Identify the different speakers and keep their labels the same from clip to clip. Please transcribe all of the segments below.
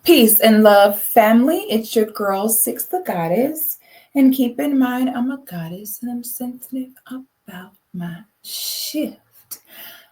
Speaker 1: Peace and love, family. It's your girl, Sixthegoddis. And keep in mind, I'm a goddess and I'm sensitive about my shift.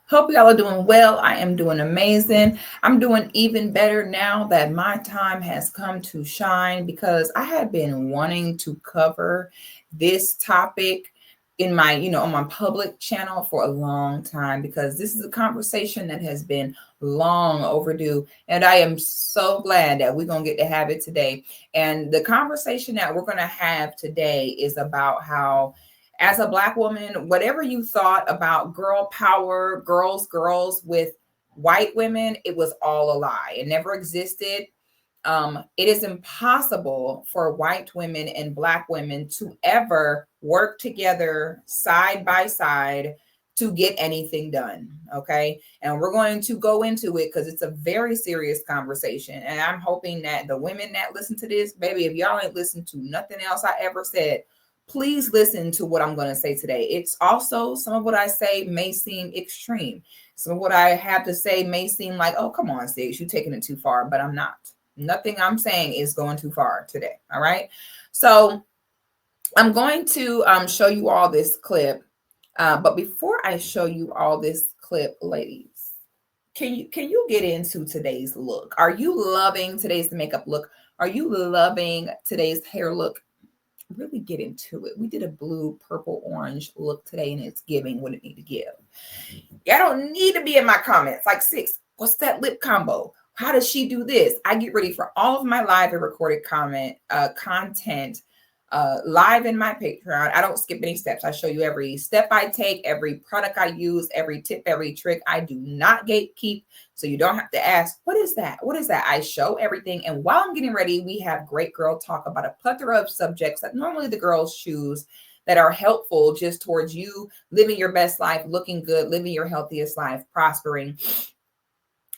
Speaker 1: Hope y'all are doing well. I am doing amazing. I'm doing even better now that my time has come to shine because I had been wanting to cover this topic in my, on my public channel for a long time because this is a conversation that has been long overdue. And I am so glad that we're going to get to have it today. And the conversation that we're going to have today is about how, as a Black woman, whatever you thought about girl power, girls with white women, it was all a lie. It never existed. It is impossible for white women and Black women to ever work together side by side to get anything done. Okay. And we're going to go into it because it's a very serious conversation. And I'm hoping that the women that listen to this, baby, if y'all ain't listened to nothing else I ever said, please listen to what I'm going to say today. It's also, some of what I say may seem extreme. Some of what I have to say may seem like, oh, come on, Six, you're taking it too far, but I'm not. Nothing I'm saying is going too far today. All right. So I'm going to show you all this clip. But before I show you all this clip, ladies, can you get into today's look? Are you loving today's makeup look? Are you loving today's hair look? Really get into it. We did a blue, purple, orange look today, and it's giving what it need to give. Y'all don't need to be in my comments like, Six, what's that lip combo? How does she do this? I get ready for all of my live and recorded content live in my Patreon. I don't skip any steps. I show you every step I take, every product I use, every tip, every trick. I do not gatekeep. So you don't have to ask, what is that? What is that? I show everything. And while I'm getting ready, we have great girl talk about a plethora of subjects that normally the girls choose that are helpful just towards you living your best life, looking good, living your healthiest life, prospering.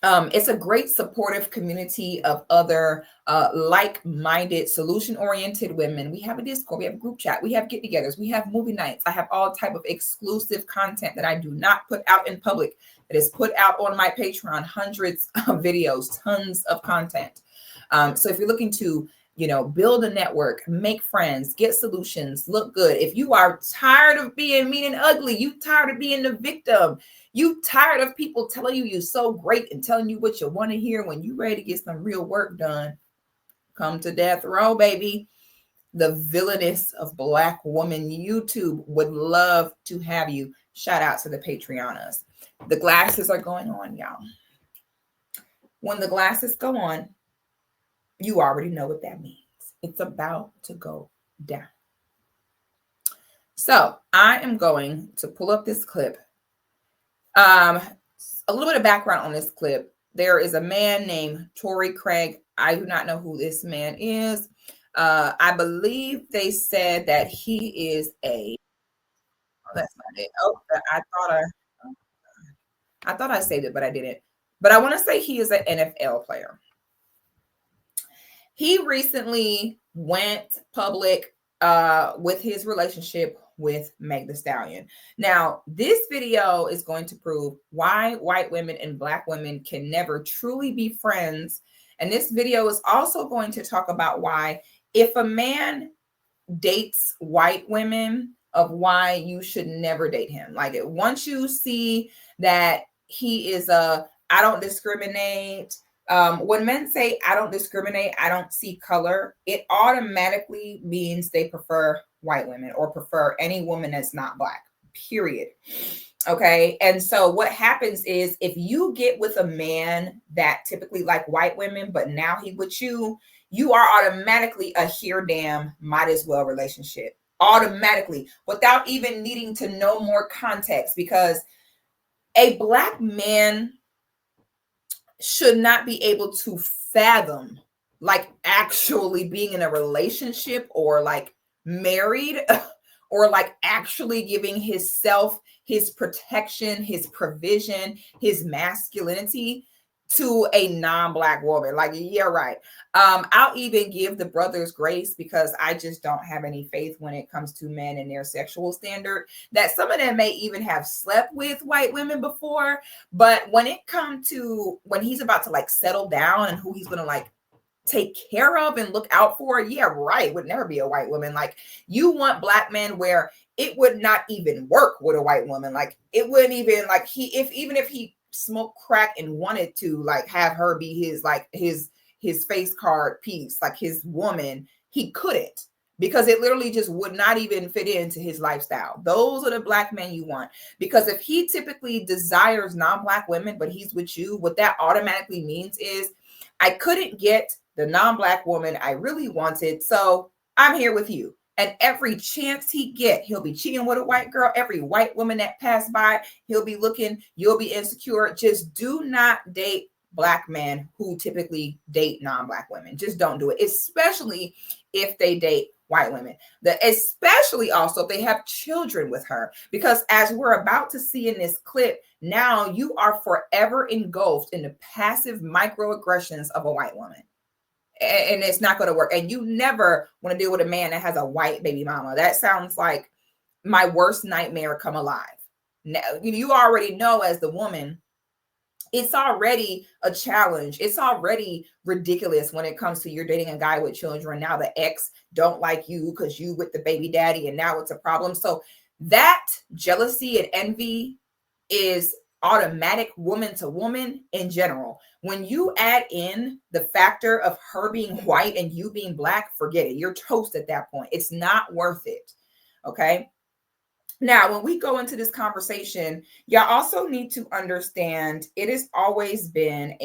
Speaker 1: It's a great supportive community of other like-minded, solution-oriented women. We have a Discord, we have a group chat, we have get-togethers, we have movie nights. I have all type of exclusive content that I do not put out in public, that is put out on my Patreon, hundreds of videos, tons of content. So if you're looking to build a network, make friends, get solutions, look good. If you are tired of being mean and ugly, you tired of being the victim, you tired of people telling you you're so great and telling you what you want to hear when you're ready to get some real work done, come to Death Row, baby. The Villainous of Black Woman YouTube would love to have you. Shout out to the Patreoners. The glasses are going on, y'all. When the glasses go on, you already know what that means. It's about to go down. So I am going to pull up this clip. A little bit of background on this clip. There is a man named Torrey Craig. I do not know who this man is. I believe they said that he is a. Oh, that's not it. Oh, I thought I saved it, but I didn't. But I want to say he is an NFL player. He recently went public with his relationship with Meg Thee Stallion. Now, this video is going to prove why white women and Black women can never truly be friends. And this video is also going to talk about why, if a man dates white women, of why you should never date him. Like, once you see that he is I don't discriminate. When men say I don't discriminate, I don't see color, it automatically means they prefer white women or prefer any woman that's not Black, period. Okay. And so what happens is, if you get with a man that typically like white women, but now he with you, you are automatically a here damn might as well relationship, automatically, without even needing to know more context, because a Black man should not be able to fathom like actually being in a relationship or like married or like actually giving his self, his protection, his provision, his masculinity to a non-Black woman. Like, yeah, right. I'll even give the brothers grace, because I just don't have any faith when it comes to men and their sexual standard, that some of them may even have slept with white women before. But when it comes to when he's about to like settle down and who he's going to like take care of and look out for, yeah, right, would never be a white woman. Like, you want black men where it would not even work with a white woman. Like, it wouldn't even, like, even if he smoked crack and wanted to like have her be his, like his face card piece, like his woman, he couldn't, because it literally just would not even fit into his lifestyle. Those are the black men you want. Because if he typically desires non-black women, but he's with you, what that automatically means is, I couldn't get the non-black woman I really wanted, so I'm here with you. And every chance he get, he'll be cheating with a white girl. Every white woman that passed by, he'll be looking, you'll be insecure. Just do not date black men who typically date non-black women. Just don't do it, especially if they date white women. Especially also if they have children with her, because as we're about to see in this clip, now you are forever engulfed in the passive microaggressions of a white woman. And it's not going to work. And you never want to deal with a man that has a white baby mama. That sounds like my worst nightmare come alive. Now, you already know, as the woman, it's already a challenge. It's already ridiculous when it comes to you're dating a guy with children. Now the ex don't like you because you with the baby daddy, and now it's a problem. So that jealousy and envy is automatic woman to woman in general. When you add in the factor of her being white and you being black, forget it. You're toast at that point. It's not worth it. Okay. Now, when we go into this conversation, y'all also need to understand it has always been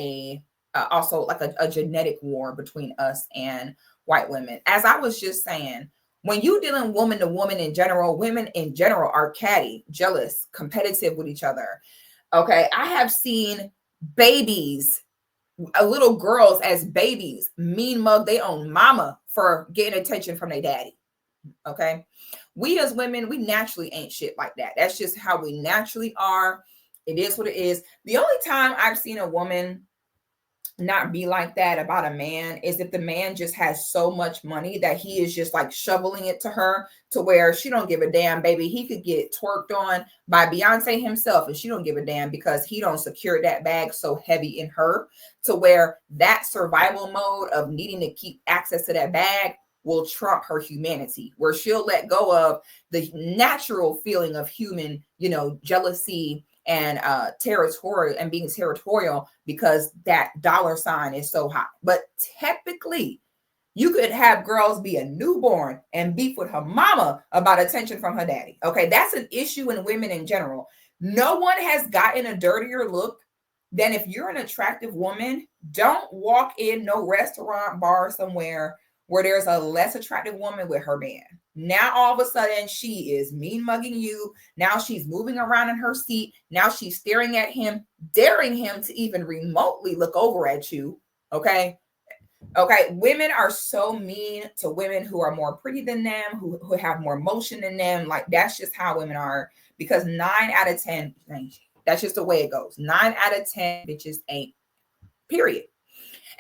Speaker 1: also like a genetic war between us and white women. As I was just saying, when you dealing woman to woman in general, women in general are catty, jealous, competitive with each other. Okay. I have seen babies, little girls as babies, mean mug their own mama for getting attention from their daddy. Okay. We as women, we naturally ain't shit like that. That's just how we naturally are. It is what it is. The only time I've seen a woman not be like that about a man is if the man just has so much money that he is just like shoveling it to her, to where she don't give a damn, baby. He could get twerked on by Beyonce himself and she don't give a damn, because he don't secure that bag so heavy in her, to where that survival mode of needing to keep access to that bag will trump her humanity, where she'll let go of the natural feeling of human, jealousy and territorial, and being territorial, because that dollar sign is so high. But typically, you could have girls be a newborn and beef with her mama about attention from her daddy. Okay, that's an issue in women in general. No one has gotten a dirtier look than if you're an attractive woman. Don't walk in no restaurant, bar somewhere where there's a less attractive woman with her man. Now, all of a sudden, she is mean mugging you. Now she's moving around in her seat. Now she's staring at him, daring him to even remotely look over at you. Okay. Okay. Women are so mean to women who are more pretty than them, who have more motion than them. Like, that's just how women are, because 9 out of 10, that's just the way it goes. 9 out of 10 bitches ain't, period.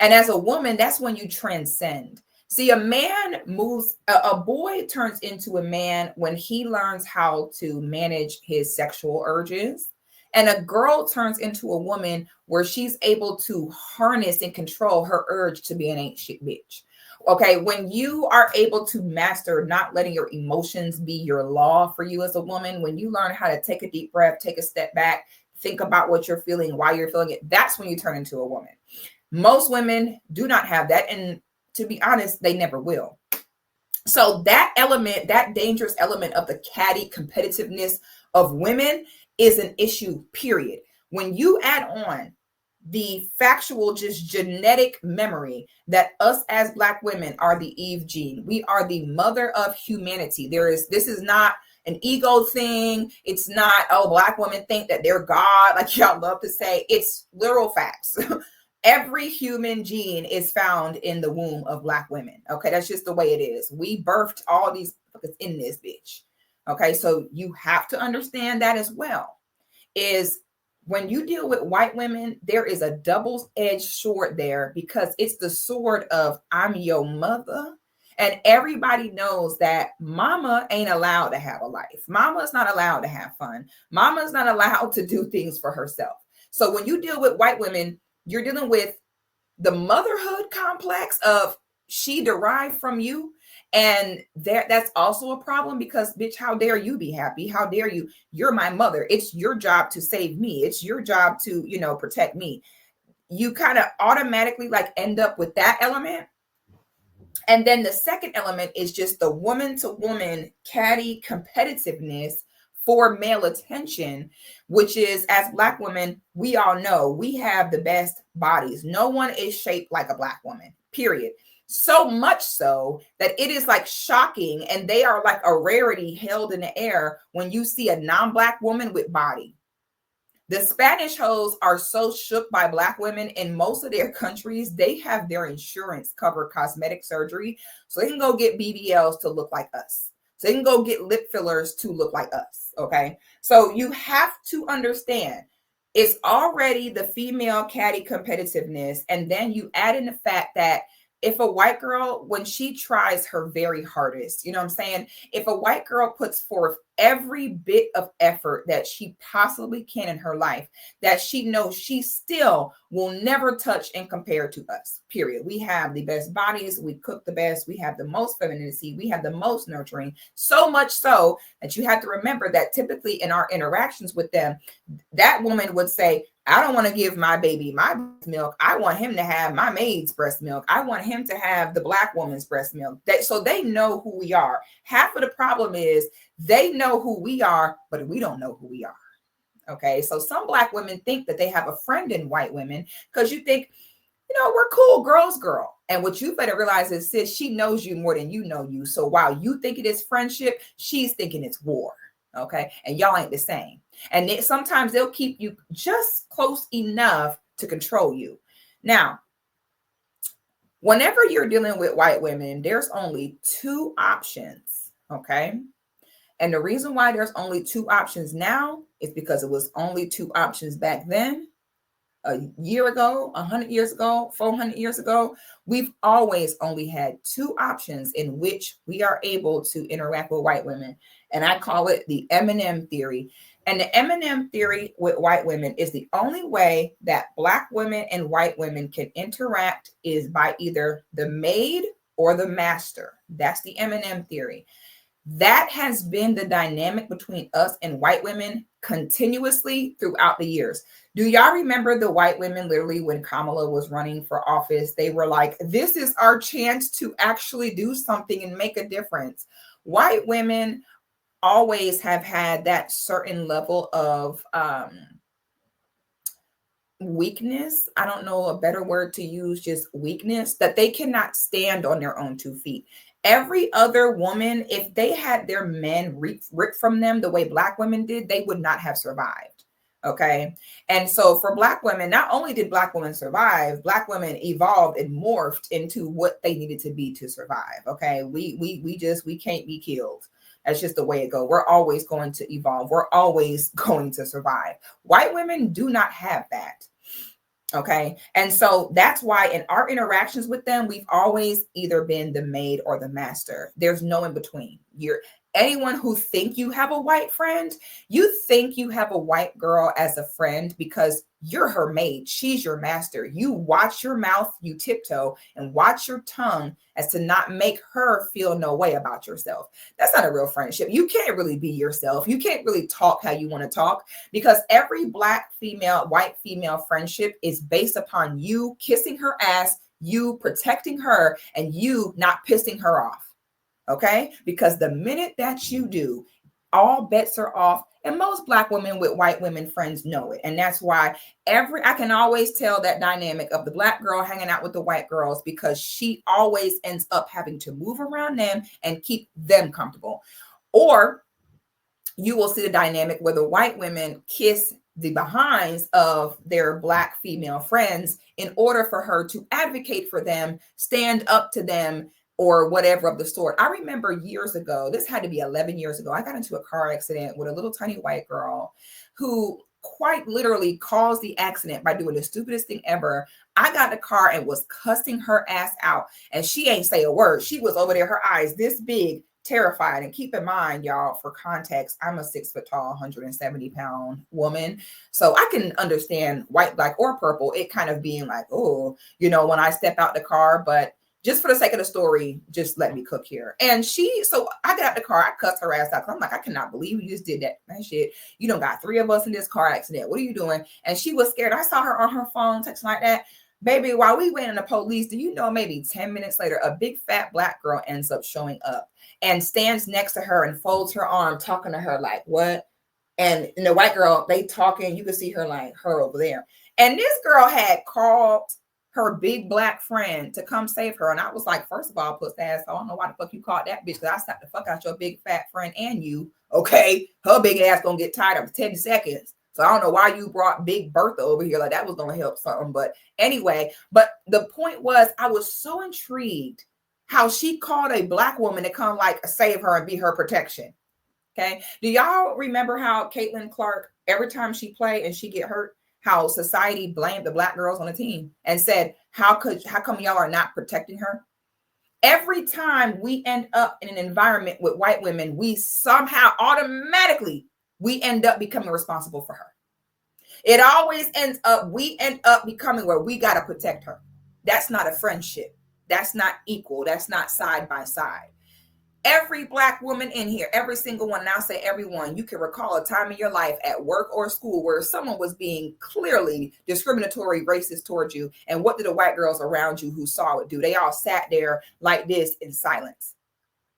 Speaker 1: And as a woman, that's when you transcend. See, a man moves, a boy turns into a man when he learns how to manage his sexual urges. And a girl turns into a woman where she's able to harness and control her urge to be an ain't shit bitch. Okay, when you are able to master not letting your emotions be your law for you as a woman, when you learn how to take a deep breath, take a step back, think about what you're feeling, why you're feeling it, that's when you turn into a woman. Most women do not have that. And to be honest, they never will. So that element, that dangerous element of the catty competitiveness of women is an issue, period. When you add on the factual, just genetic memory that us as Black women are the Eve gene, we are the mother of humanity. This is not an ego thing. It's not, oh, Black women think that they're God, like y'all love to say. It's literal facts. Every human gene is found in the womb of Black women. Okay, that's just the way it is. We birthed all these in this bitch. Okay, so you have to understand that as well. Is when you deal with white women, there is a double-edged sword there, because it's the sword of I'm your mother. And everybody knows that mama ain't allowed to have a life. Mama's not allowed to have fun. Mama's not allowed to do things for herself. So when you deal with white women, you're dealing with the motherhood complex of she derived from you. And that's also a problem because, bitch, how dare you be happy? How dare you? You're my mother. It's your job to save me. It's your job to, protect me. You kind of automatically like end up with that element. And then the second element is just the woman to woman catty competitiveness for male attention, which is, as Black women, we all know we have the best bodies. No one is shaped like a Black woman, period. So much so that it is like shocking, and they are like a rarity held in the air when you see a non-Black woman with body. The Spanish hoes are so shook by Black women in most of their countries, they have their insurance cover cosmetic surgery so they can go get BBLs to look like us. So they can go get lip fillers to look like us, okay? So you have to understand, it's already the female catty competitiveness, and then you add in the fact that if a white girl, when she tries her very hardest, you know what I'm saying? If a white girl puts forth every bit of effort that she possibly can in her life, that she knows she still will never touch and compare to us, period. We have the best bodies. We cook the best. We have the most femininity. We have the most nurturing, so much so that you have to remember that typically in our interactions with them, that woman would say, I don't want to give my baby my breast milk. I want him to have my maid's breast milk. I want him to have the Black woman's breast milk. So they know who we are. Half of the problem is they know who we are, but we don't know who we are. Okay. So some Black women think that they have a friend in white women because you think, we're cool, girls. And what you better realize is, sis, she knows you more than you know you. So while you think it is friendship, she's thinking it's war. Okay. And y'all ain't the same. And sometimes they'll keep you just close enough to control you. Now, whenever you're dealing with white women, there's only two options. Okay. And the reason why there's only two options now is because it was only two options back then. A year ago, 100 years ago, 400 years ago, we've always only had two options in which we are able to interact with white women. And I call it the M&M theory. And the M&M theory with white women is the only way that Black women and white women can interact is by either the maid or the master. That's the M&M theory. That has been the dynamic between us and white women continuously throughout the years. Do y'all remember the white women literally when Kamala was running for office? They were like, this is our chance to actually do something and make a difference. White women always have had that certain level of weakness. I don't know a better word to use, just weakness, that they cannot stand on their own 2 feet. Every other woman, if they had their men ripped from them the way Black women did, they would not have survived. Okay. And so for Black women, not only did Black women survive, Black women evolved and morphed into what they needed to be to survive. Okay. We can't be killed. That's just the way it goes. We're always going to evolve. We're always going to survive. White women do not have that. Okay. And so that's why in our interactions with them, we've always either been the maid or the master. There's no in between. Anyone who think you have a white friend, you think you have a white girl as a friend because you're her maid. She's your master. You watch your mouth, you tiptoe and watch your tongue as to not make her feel no way about yourself. That's not a real friendship. You can't really be yourself. You can't really talk how you want to talk because every Black female, white female friendship is based upon you kissing her ass, you protecting her, and you not pissing her off. Okay, because the minute that you do, all bets are off. And most Black women with white women friends know it. And that's why I can always tell that dynamic of the Black girl hanging out with the white girls because she always ends up having to move around them and keep them comfortable. Or you will see the dynamic where the white women kiss the behinds of their Black female friends in order for her to advocate for them, stand up to them, or whatever of the sort. I remember years ago, this had to be 11 years ago, I got into a car accident with a little tiny white girl who quite literally caused the accident by doing the stupidest thing ever. I got in the car and was cussing her ass out, and she ain't say a word. She was over there, her eyes this big, terrified. And keep in mind, y'all, for context, I'm a 6 foot tall, 170-pound woman. So I can understand white, black, or purple, it kind of being like, oh, when I step out the car. But just for the sake of the story, just let me cook here. And so I got out the car, I cussed her ass out. I'm like, I cannot believe you just did that shit. You done got 3 of us in this car accident. What are you doing? And she was scared. I saw her on her phone texting like that. Baby, while we waiting on the police, do you know maybe 10 minutes later, a big fat black girl ends up showing up and stands next to her and folds her arm, talking to her like, what? And the white girl, they talking, you can see her like, her over there. And this girl had called her big black friend to come save her. And I was like, first of all, puss ass, I don't know why the fuck you called that bitch, because I slapped the fuck out your big fat friend and you, okay? Her big ass gonna get tired of 10 seconds. So I don't know why you brought Big Bertha over here. Like that was going to help something. But anyway, but the point was, I was so intrigued how she called a black woman to come like save her and be her protection. Okay. Do y'all remember how Caitlin Clark, every time she played and she get hurt, how society blamed the black girls on the team and said, how come y'all are not protecting her? Every time we end up in an environment with white women, we somehow automatically we end up becoming responsible for her. It always we end up becoming where we got to protect her. That's not a friendship. That's not equal. That's not side by side. Every black woman in here, every single one, and I'll say everyone, you can recall a time in your life at work or school where someone was being clearly discriminatory, racist towards you. And what did the white girls around you who saw it do? They all sat there like this in silence.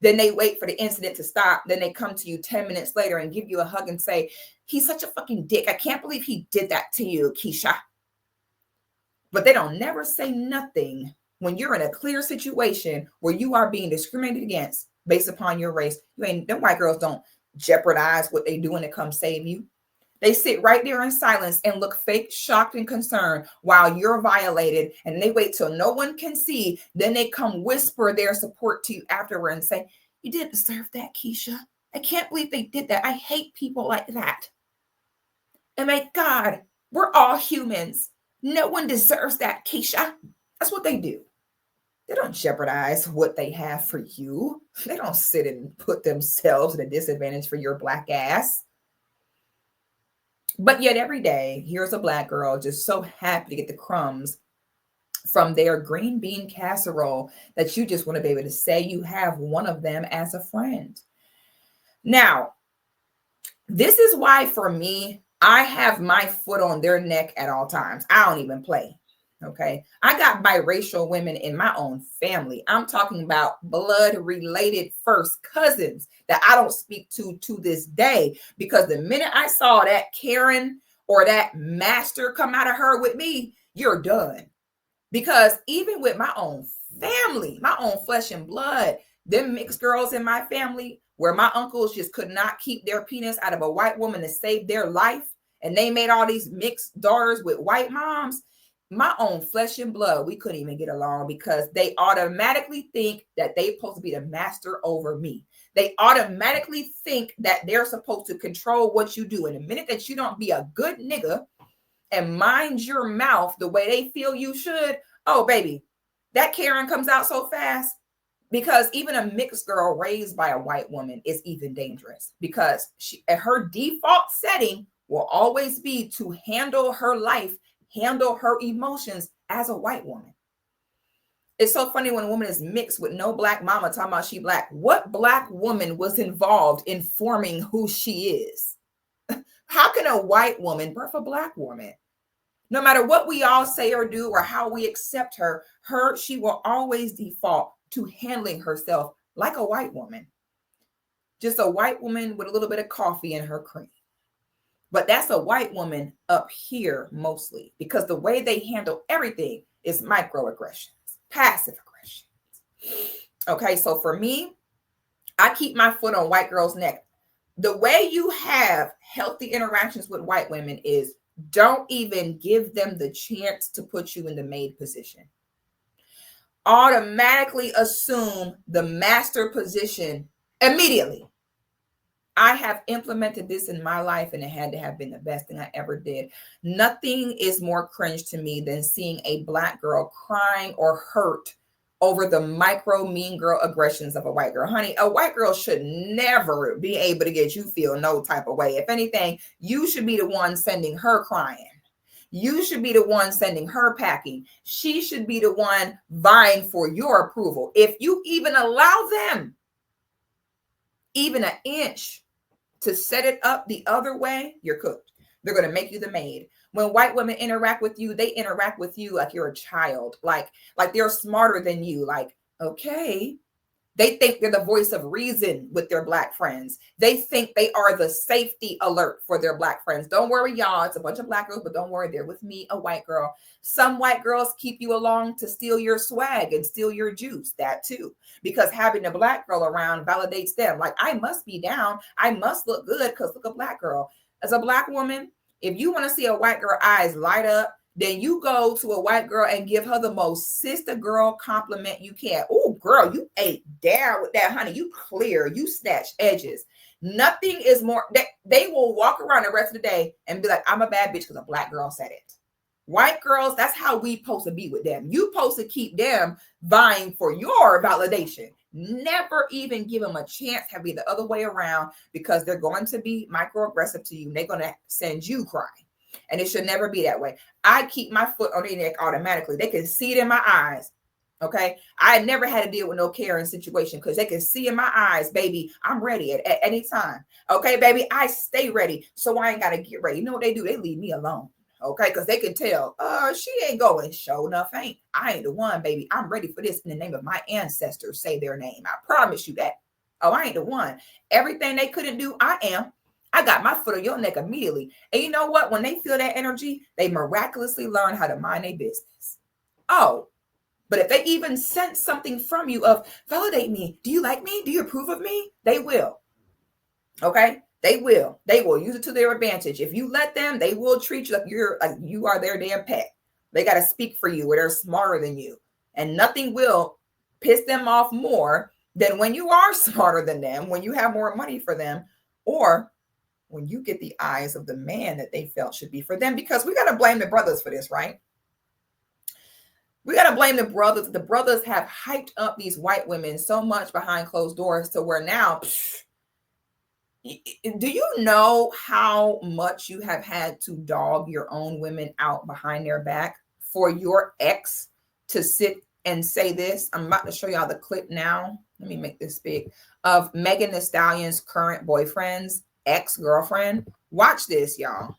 Speaker 1: Then they wait for the incident to stop. Then they come to you 10 minutes later and give you a hug and say, he's such a fucking dick. I can't believe he did that to you, Keisha. But they don't never say nothing when you're in a clear situation where you are being discriminated against based upon your race. Them white girls don't jeopardize what they do when they come save you. They sit right there in silence and look fake, shocked, and concerned while you're violated. And they wait till no one can see. Then they come whisper their support to you afterward and say, you didn't deserve that, Keisha. I can't believe they did that. I hate people like that. And my God, we're all humans. No one deserves that, Keisha. That's what they do. They don't jeopardize what they have for you. They don't sit and put themselves at a disadvantage for your black ass. But yet every day, here's a black girl just so happy to get the crumbs from their green bean casserole that you just want to be able to say you have one of them as a friend. Now, this is why for me, I have my foot on their neck at all times. I don't even play. Okay. I got biracial women in my own family. I'm talking about blood related first cousins that I don't speak to this day, because the minute I saw that Karen or that master come out of her with me, you're done. Because even with my own family, my own flesh and blood, them mixed girls in my family where my uncles just could not keep their penis out of a white woman to save their life, and they made all these mixed daughters with white moms. My own flesh and blood, we couldn't even get along because they automatically think that they're supposed to be the master over me. They automatically think that they're supposed to control what you do. And the minute that you don't be a good nigga and mind your mouth the way they feel you should, oh, baby, that Karen comes out so fast. Because even a mixed girl raised by a white woman is even dangerous, because her default setting will always be to handle her life, handle her emotions as a white woman. It's so funny when a woman is mixed with no black mama talking about she black. What black woman was involved in forming who she is? How can a white woman birth a black woman? No matter what we all say or do or how we accept her, she will always default to handling herself like a white woman. Just a white woman with a little bit of coffee in her cream. But that's a white woman up here mostly, because the way they handle everything is microaggressions, passive aggressions. Okay, so for me, I keep my foot on white girls' neck. The way you have healthy interactions with white women is don't even give them the chance to put you in the maid position. Automatically assume the master position immediately. I have implemented this in my life, and it had to have been the best thing I ever did. Nothing is more cringe to me than seeing a black girl crying or hurt over the micro mean girl aggressions of a white girl. Honey, a white girl should never be able to get you feel no type of way. If anything, you should be the one sending her crying. You should be the one sending her packing. She should be the one vying for your approval. If you even allow them even an inch to set it up the other way, you're cooked. They're going to make you the maid. When white women interact with you, they interact with you like you're a child, like they're smarter than you. Like, okay. They think they're the voice of reason with their black friends. They think they are the safety alert for their black friends. Don't worry, y'all. It's a bunch of black girls, but don't worry. They're with me, a white girl. Some white girls keep you along to steal your swag and steal your juice. That too. Because having a black girl around validates them. Like, I must be down. I must look good because look, a black girl. As a black woman, if you want to see a white girl eyes light up, then you go to a white girl and give her the most sister girl compliment you can. Oh, girl, you ate down with that, honey. You clear, you snatch edges. Nothing is more, they will walk around the rest of the day and be like, I'm a bad bitch because a black girl said it. White girls, that's how we supposed to be with them. You supposed to keep them vying for your validation. Never even give them a chance, have be the other way around, because they're going to be microaggressive to you. And they're going to send you crying. And it should never be that way. I keep my foot on their neck automatically. They can see it in my eyes. Okay. I never had to deal with no Karen situation because they can see in my eyes, baby, I'm ready at any time. Okay, baby, I stay ready. So I ain't got to get ready. You know what they do? They leave me alone. Okay. Because they can tell, she ain't going. Sure enough, ain't. I ain't the one, baby. I'm ready for this in the name of my ancestors. Say their name. I promise you that. Oh, I ain't the one. Everything they couldn't do, I am. I got my foot on your neck immediately. And you know what? When they feel that energy, they miraculously learn how to mind their business. Oh, but if they even sense something from you of validate me, do you like me? Do you approve of me? They will. Okay. They will. They will use it to their advantage. If you let them, they will treat you like you are their damn pet. They got to speak for you, or they're smarter than you. And nothing will piss them off more than when you are smarter than them, when you have more money for them, or when you get the eyes of the man that they felt should be for them. Because we got to blame the brothers for this, right? We got to blame the brothers. The brothers have hyped up these white women so much behind closed doors to where now, do you know how much you have had to dog your own women out behind their back for your ex to sit and say this? I'm about to show y'all the clip now. Let me make this big, of Megan Thee Stallion's current boyfriend's ex-girlfriend. Watch this, y'all.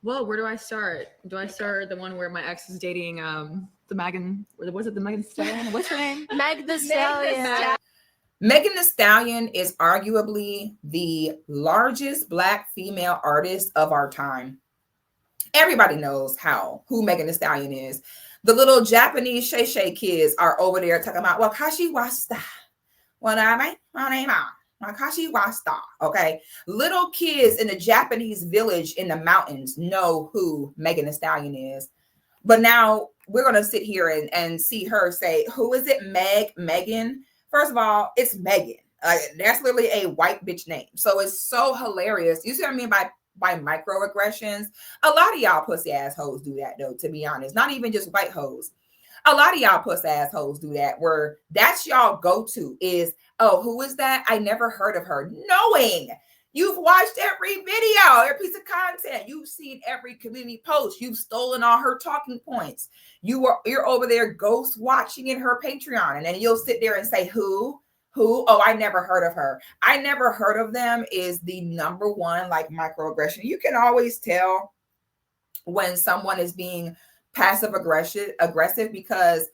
Speaker 2: Well, where do I start? Do I start the one where my ex is dating the Megan? Was it the Megan Thee Stallion? What's her name?
Speaker 3: Meg Thee Stallion.
Speaker 1: Megan Thee Stallion is arguably the largest Black female artist of our time. Everybody knows who Megan Thee Stallion is. The little Japanese Shay Shay kids are over there talking about Wakashi Wasta. Wakashi Wasta. Okay. Little kids in the Japanese village in the mountains know who Megan Thee Stallion is. But now we're going to sit here and see her say, who is it? Megan. First of all, it's Megan. That's literally a white bitch name. So it's so hilarious. You see what I mean by microaggressions? A lot of y'all pussy ass hoes do that though, to be honest. Not even just white hoes. A lot of y'all pussy ass hoes do that, where that's y'all go-to is, oh, who is that? I never heard of her. Knowing you've watched every video, every piece of content. You've seen every community post. You've stolen all her talking points. You're over there ghost watching in her Patreon. And then you'll sit there and say, who? Oh, I never heard of her. I never heard of them is the number one like microaggression. You can always tell when someone is being passive aggressive because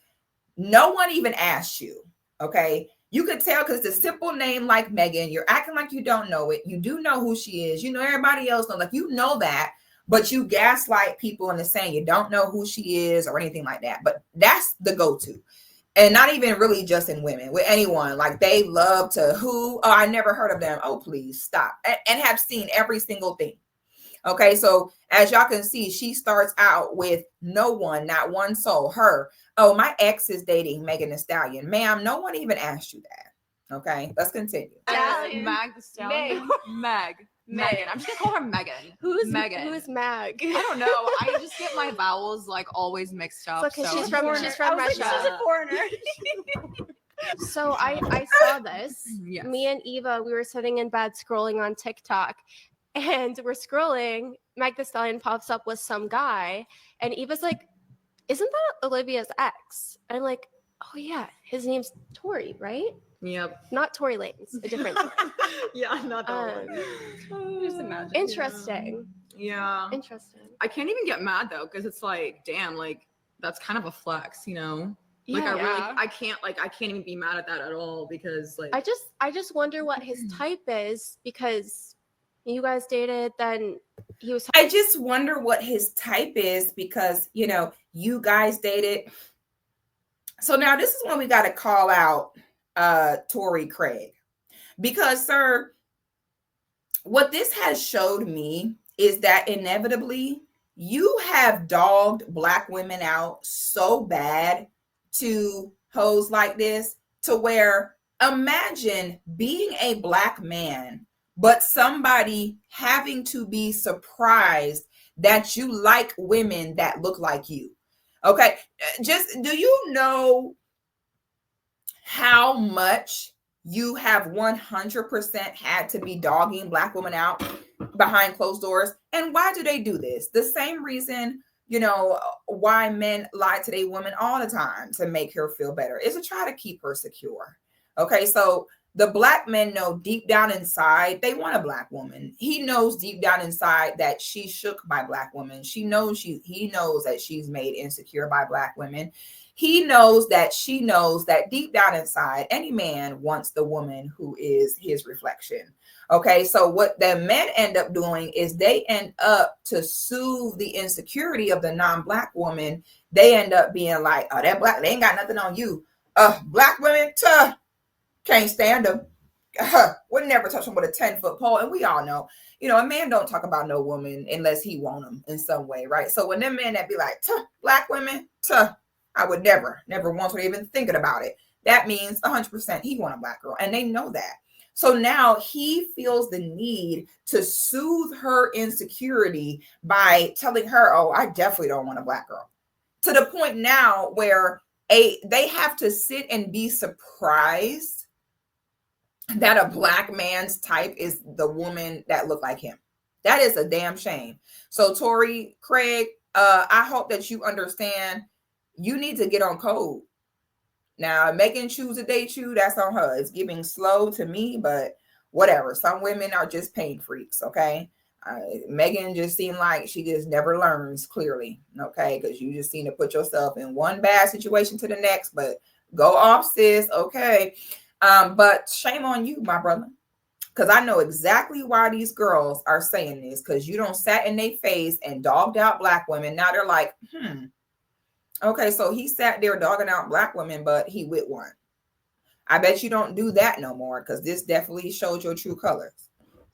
Speaker 1: no one even asked you. Okay. You could tell because it's a simple name like Megan. You're acting like you don't know it. You do know who she is. You know, everybody else knows, like, you know that, but you gaslight people into saying you don't know who she is or anything like that. But that's the go-to. And not even really just in women, with anyone. Like, they love to oh, I never heard of them. Oh, please stop. And have seen every single thing. Okay, so as y'all can see, she starts out with no one, not one soul. Her, oh, my ex is dating Megan Thee Stallion. Ma'am, no one even asked you that. Okay, let's continue.
Speaker 2: Meg Thee Stallion. Meg. Megan. I'm just gonna call her Megan.
Speaker 3: Who's
Speaker 2: Megan?
Speaker 3: Who's Mag?
Speaker 2: I don't know. I just get my vowels like always mixed up.
Speaker 3: It's okay,
Speaker 2: So
Speaker 3: she's from Russia.
Speaker 4: She's a foreigner.
Speaker 3: So I saw this.
Speaker 2: Yes.
Speaker 3: Me and Eva, we were sitting in bed scrolling on TikTok, and we're scrolling. Meg Thee Stallion pops up with some guy, and Eva's like, "Isn't that Olivia's ex?" And I'm like, "Oh yeah, his name's Tory, right?
Speaker 2: Yep.
Speaker 3: Not Tory Lanez, a different."
Speaker 2: Yeah, not that one.
Speaker 4: Just imagine.
Speaker 3: Interesting.
Speaker 2: Yeah.
Speaker 3: Interesting.
Speaker 2: I can't even get mad though, because it's like, damn, like that's kind of a flex, you know? Like
Speaker 3: Yeah.
Speaker 2: I can't even be mad at that at all, because like
Speaker 3: I just wonder what his type is, because you guys dated, then he was
Speaker 1: I just wonder what his type is because, you know, you guys dated. So now this is when we got to call out Tory Craig, because, sir, what this has showed me is that inevitably you have dogged Black women out so bad to hoes like this, to where imagine being a Black man, but somebody having to be surprised that you like women that look like you. Okay. Just, do you know how much you have 100% had to be dogging Black women out behind closed doors? And why do they do this? The same reason, you know, why men lie to their women all the time to make her feel better is to try to keep her secure. Okay, so the Black men know deep down inside they want a Black woman. He knows deep down inside that she's shook by Black women. He knows that she's made insecure by Black women. He knows that she knows that deep down inside, any man wants the woman who is his reflection. Okay, so what the men end up doing is they end up, to soothe the insecurity of the non-Black woman, they end up being like, oh, that Black, they ain't got nothing on you. Black women, can't stand them. Would never touch them with a 10-foot pole. And we all know, you know, a man don't talk about no woman unless he want them in some way, right? So when them men that be like, Black women, I would never once would even thinking about it. That means 100% he want a Black girl, and they know that. So now he feels the need to soothe her insecurity by telling her, oh, I definitely don't want a Black girl. To the point now where they have to sit and be surprised that a Black man's type is the woman that look like him. That is a damn shame. So Tory Craig, I hope that you understand you need to get on code. Now, Megan choose a date you, that's on her. It's giving slow to me, but whatever. Some women are just pain freaks, okay? Megan just seemed like she just never learns, clearly, okay? Because you just seem to put yourself in one bad situation to the next, but go off, sis, okay? But shame on you, my brother, because I know exactly why these girls are saying this, because you don't sat in their face and dogged out Black women. Now they're like, okay, so he sat there dogging out Black women, but he with one. I bet you don't do that no more, because this definitely showed your true colors.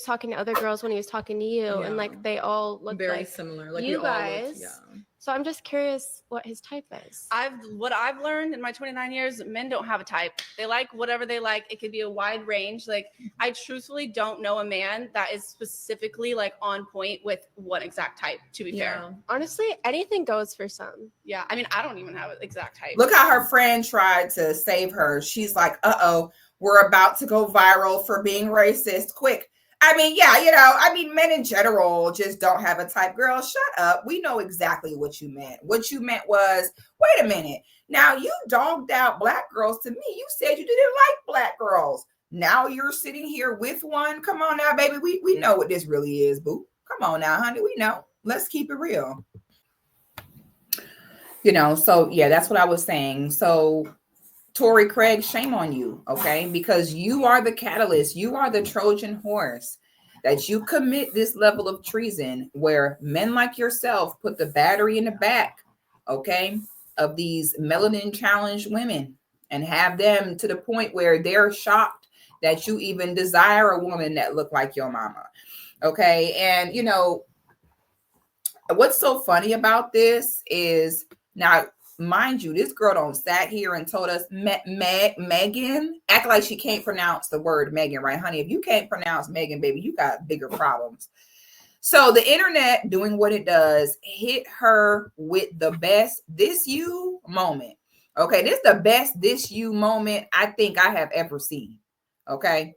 Speaker 3: Talking to other girls when he was talking to you, and like they all look
Speaker 2: very
Speaker 3: like
Speaker 2: similar, like
Speaker 3: you
Speaker 2: we all
Speaker 3: guys.
Speaker 2: looked,
Speaker 3: So I'm just curious what his type is.
Speaker 4: What I've learned in my 29 years, men don't have a type. They like whatever they like. It could be a wide range. Like, I truthfully don't know a man that is specifically like on point with one exact type, to be fair.
Speaker 3: Honestly, anything goes for some.
Speaker 4: Yeah. I mean, I don't even have an exact type.
Speaker 1: Look how her friend tried to save her. She's like, uh-oh, we're about to go viral for being racist. Quick. I mean, yeah, you know, I mean, men in general just don't have a type. Girl, shut up. We know exactly what you meant. What you meant was, wait a minute. Now you dogged out Black girls to me. You said you didn't like Black girls. Now you're sitting here with one. Come on now, baby. We know what this really is, boo. Come on now, honey. We know. Let's keep it real. You know, so yeah, that's what I was saying. So Tory Craig, shame on you, okay? Because you are the catalyst. You are the Trojan horse that you commit this level of treason where men like yourself put the battery in the back, okay, of these melanin challenged women and have them to the point where they're shocked that you even desire a woman that look like your mama, okay? And, you know, what's so funny about this is now mind you, this girl don't sat here and told us Megan, act like she can't pronounce the word Megan, right, honey? If you can't pronounce Megan, baby, you got bigger problems. So the internet doing what it does, hit her with the best this you moment. Okay, this is the best this you moment I think I have ever seen. Okay.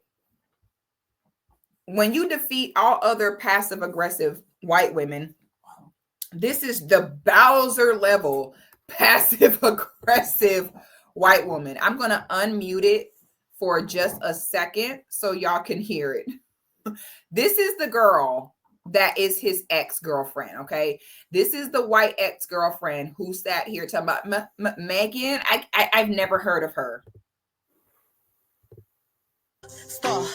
Speaker 1: When you defeat all other passive aggressive white women, this is the Bowser level passive aggressive white woman. I'm going to unmute it for just a second so y'all can hear it. This is the girl that is his ex-girlfriend, okay? This is the white ex-girlfriend who sat here talking about Megan. I've never heard of her. Star.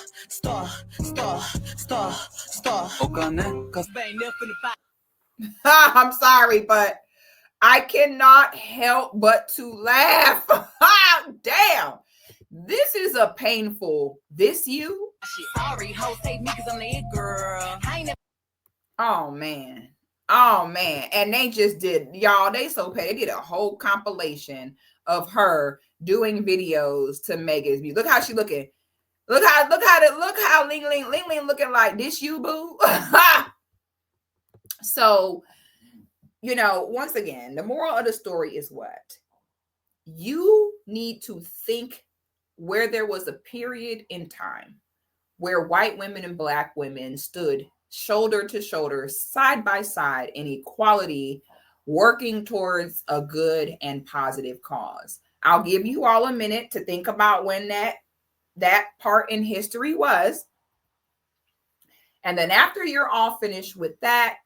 Speaker 1: I'm sorry, but I cannot help but to laugh. Damn. This is a painful this you. Sorry, hoes hate me because I'm the it girl. Oh man. Oh man. And they just did, y'all, they so paid. They did a whole compilation of her doing videos to Megan's view. Look how she looking. Look how Ling Ling looking like this you, boo. So, you know, once again, the moral of the story is what? You need to think where there was a period in time where white women and black women stood shoulder to shoulder, side by side in equality, working towards a good and positive cause. I'll give you all a minute to think about when that part in history was. And then after you're all finished with that,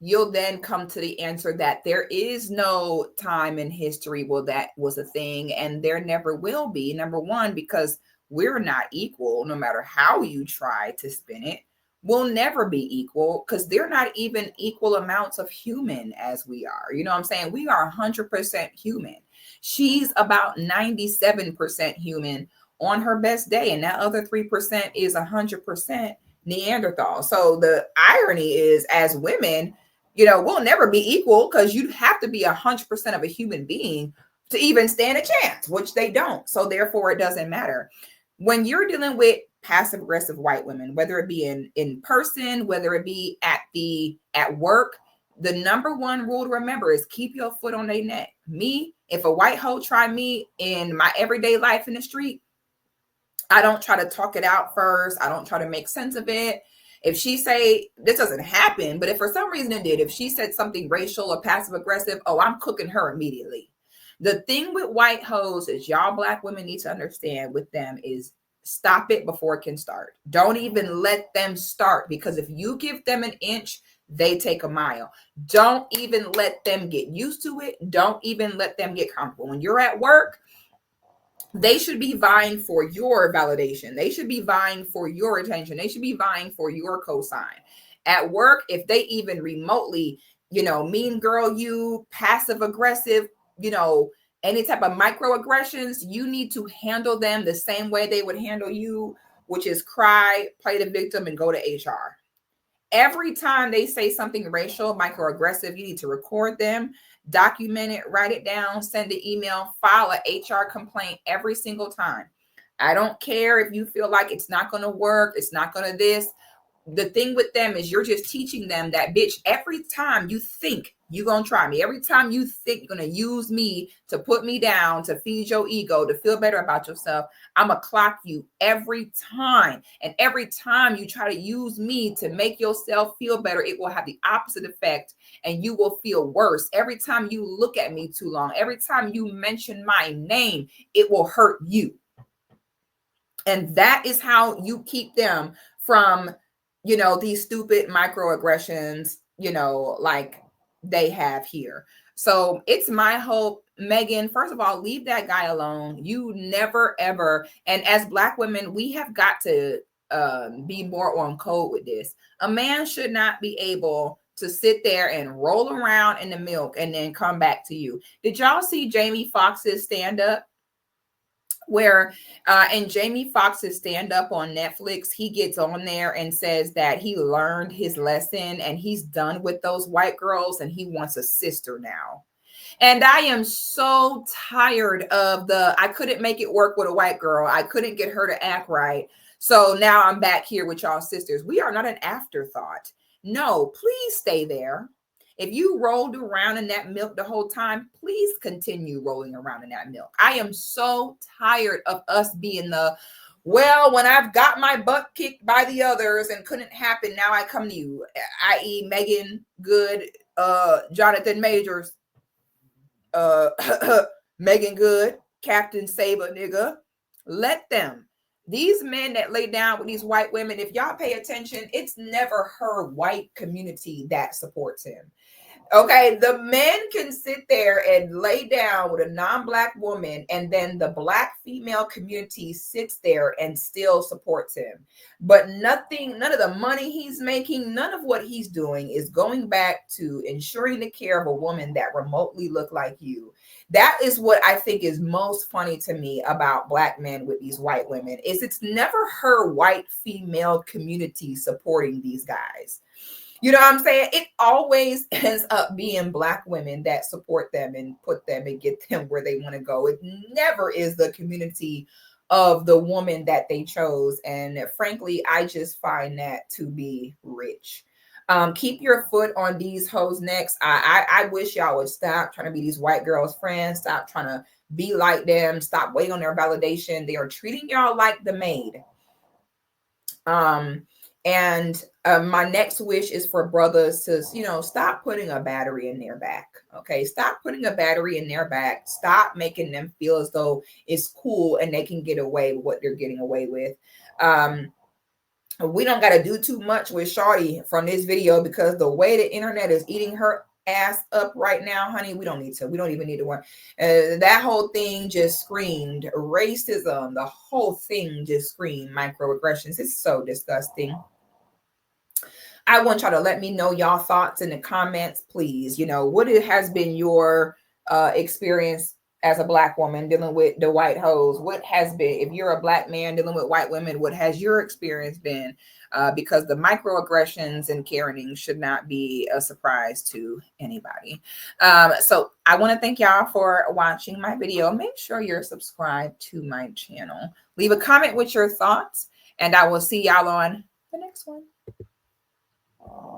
Speaker 1: you'll then come to the answer that there is no time in history where that was a thing, and there never will be. Number one, because we're not equal, no matter how you try to spin it. We'll never be equal because they're not even equal amounts of human as we are. You know what I'm saying? We are 100% human. She's about 97% human on her best day, and that other 3% is 100% Neanderthal. So the irony is, as women, you know, we'll never be equal because you have to be 100% of a human being to even stand a chance, which they don't. So therefore, it doesn't matter. When you're dealing with passive aggressive white women, whether it be in person, whether it be at work, the number one rule to remember is keep your foot on their neck. Me, if a white hoe try me in my everyday life in the street, I don't try to talk it out first. I don't try to make sense of it. If she say, this doesn't happen, but if for some reason it did, if she said something racial or passive aggressive, oh, I'm cooking her immediately. The thing with white hoes is y'all black women need to understand with them is stop it before it can start. Don't even let them start, because if you give them an inch, they take a mile. Don't even let them get used to it. Don't even let them get comfortable. When you're at work, they should be vying for your validation. They should be vying for your attention. They should be vying for your cosign. At work, if they even remotely, you know, mean girl you, passive aggressive, you know, any type of microaggressions, you need to handle them the same way they would handle you, which is cry, play the victim, and go to HR. Every time they say something racial, microaggressive, you need to record them, document it, write it down, send an email, file an HR complaint every single time. I don't care if you feel like it's not going to work, it's not going to this. The thing with them is you're just teaching them that, bitch, every time you think you're going to try me, every time you think you're going to use me to put me down, to feed your ego, to feel better about yourself, I'm going to clock you every time. And every time you try to use me to make yourself feel better, it will have the opposite effect and you will feel worse. Every time you look at me too long, every time you mention my name, it will hurt you. And that is how you keep them from, you know, these stupid microaggressions, you know, like they have here. So it's my hope, Megan, first of all, leave that guy alone. You never, ever. And as Black women, we have got to be more on code with this. A man should not be able to sit there and roll around in the milk and then come back to you. Did y'all see Jamie Foxx's stand-up? Where in Jamie Foxx's stand-up on Netflix, he gets on there and says that he learned his lesson and he's done with those white girls and he wants a sister now. And I am so tired of I couldn't make it work with a white girl. I couldn't get her to act right. So now I'm back here with y'all sisters. We are not an afterthought. No, please stay there. If you rolled around in that milk the whole time, please continue rolling around in that milk. I am so tired of us being well, when I've got my butt kicked by the others and couldn't happen, now I come to you, i.e. Megan Good, Jonathan Majors, Megan Good, Captain Saber nigga. Let them. These men that lay down with these white women, if y'all pay attention, it's never her white community that supports him. Okay, the men can sit there and lay down with a non-black woman, and then the black female community sits there and still supports him. But nothing, none of the money he's making, none of what he's doing is going back to ensuring the care of a woman that remotely look like you. That is what I think is most funny to me about black men with these white women, is it's never her white female community supporting these guys. You know what I'm saying? It always ends up being black women that support them and put them and get them where they want to go. It never is the community of the woman that they chose. And frankly, I just find that to be rich. Keep your foot on these hoes' necks. I wish y'all would stop trying to be these white girls' friends. Stop trying to be like them. Stop waiting on their validation. They are treating y'all like the maid. And my next wish is for brothers to, stop putting a battery in their back. Okay. Stop putting a battery in their back. Stop making them feel as though it's cool and they can get away with what they're getting away with. We don't got to do too much with Shawty from this video, because the way the internet is eating her ass up right now, honey, we don't even need to worry. That whole thing just screamed racism. The whole thing just screamed microaggressions. It's so disgusting. I want y'all to let me know y'all thoughts in the comments, please. What it has been your experience as a black woman dealing with the white hoes. What has been, if you're a black man dealing with white women, what has your experience been? Because the microaggressions and caring should not be a surprise to anybody. So I want to thank y'all for watching my video. Make sure you're subscribed to my channel. Leave a comment with your thoughts, and I will see y'all on the next one.